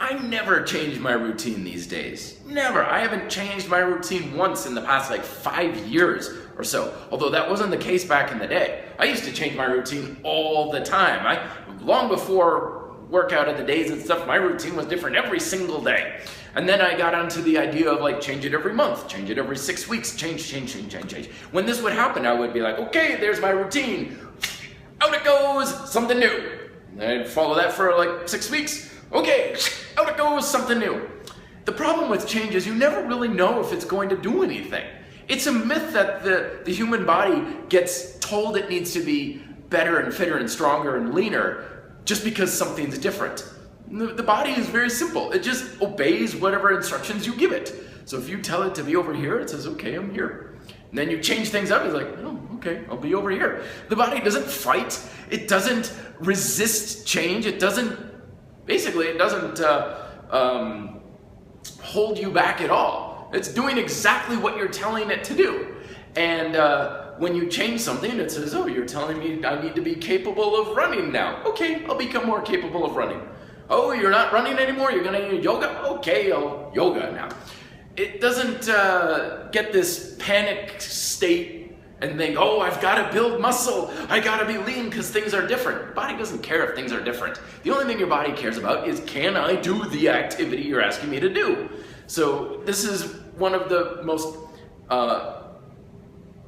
I never change my routine these days. Never. I haven't changed my routine once in the past like 5 years or so. Although that wasn't the case back in the day. I used to change my routine all the time. Long before workout of the days and stuff, my routine was different every single day. And then I got onto the idea of like change it every month, change it every 6 weeks, change. When this would happen, I would be like, okay, there's my routine. Out it goes, something new. And I'd follow that for like 6 weeks. Okay, out it goes, something new. The problem with change is you never really know if it's going to do anything. It's a myth that the human body gets told it needs to be better and fitter and stronger and leaner just because something's different. The body is very simple. It just obeys whatever instructions you give it. So if you tell it to be over here, it says, okay, I'm here. And then you change things up, it's like, oh, okay, I'll be over here. The body doesn't fight. It doesn't resist change. It doesn't hold you back at all. It's doing exactly what you're telling it to do. And when you change something, it says, oh, you're telling me I need to be capable of running now. Okay, I'll become more capable of running. Oh, you're not running anymore? You're going to do yoga? Okay, I'll yoga now. It doesn't get this panic state and think, oh, I've got to build muscle. I got to be lean because things are different. Your body doesn't care if things are different. The only thing your body cares about is, can I do the activity you're asking me to do? So this is one of the most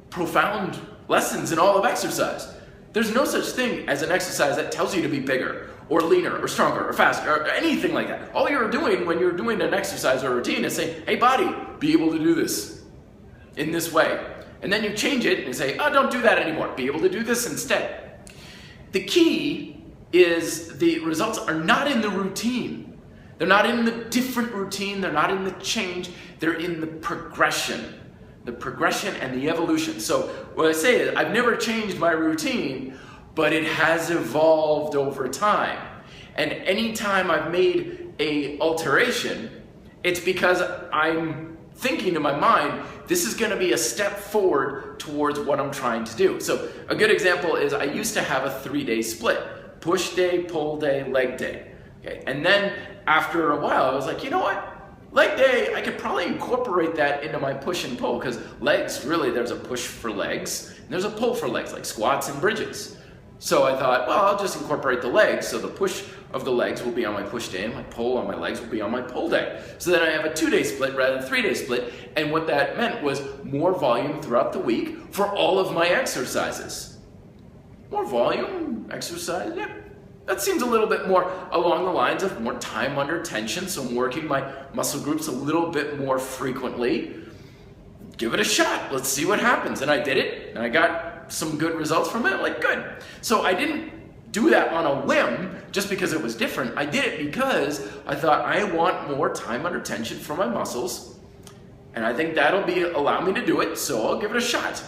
profound lessons in all of exercise. There's no such thing as an exercise that tells you to be bigger or leaner or stronger or faster or anything like that. All you're doing when you're doing an exercise or routine is saying, hey body, be able to do this in this way. And then you change it and say, oh, don't do that anymore. Be able to do this instead. The key is the results are not in the routine. They're not in the different routine. They're not in the change. They're in the progression. The progression and the evolution. So what I say is, I've never changed my routine, but it has evolved over time. And anytime I've made an alteration, it's because I'm thinking in my mind, this is going to be a step forward towards what I'm trying to do. So a good example is I used to have a 3-day split. Push day, pull day, leg day. Okay? And then after a while, I was like, you know what? Leg day, I could probably incorporate that into my push and pull, because legs, really, there's a push for legs, and there's a pull for legs, like squats and bridges. So I thought, well, I'll just incorporate the legs, so the push of the legs will be on my push day, and my pull on my legs will be on my pull day. So then I have a 2-day split rather than 3-day split, and what that meant was more volume throughout the week for all of my exercises. More volume, exercise, yeah. That seems a little bit more along the lines of more time under tension, so I'm working my muscle groups a little bit more frequently. Give it a shot, let's see what happens. And I did it, and I got some good results from it, like good. So I didn't do that on a whim just because it was different. I did it because I thought I want more time under tension for my muscles, and I think that'll allow me to do it, so I'll give it a shot.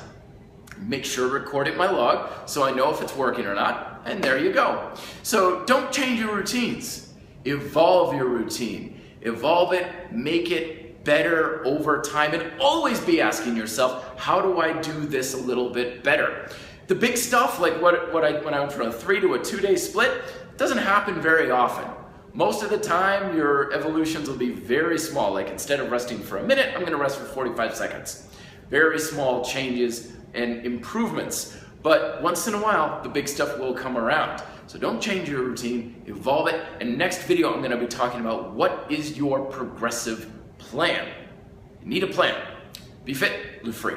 Make sure to record it in my log so I know if it's working or not, and there you go. So don't change your routines. Evolve your routine. Evolve it, make it better over time, and always be asking yourself, how do I do this a little bit better? The big stuff, like when I went from a 3 to a 2-day split, doesn't happen very often. Most of the time, your evolutions will be very small. Like instead of resting for a minute, I'm gonna rest for 45 seconds. Very small changes and improvements. But once in a while, the big stuff will come around. So don't change your routine, evolve it. And next video, I'm gonna be talking about what is your progressive plan. You need a plan. Be fit, live free.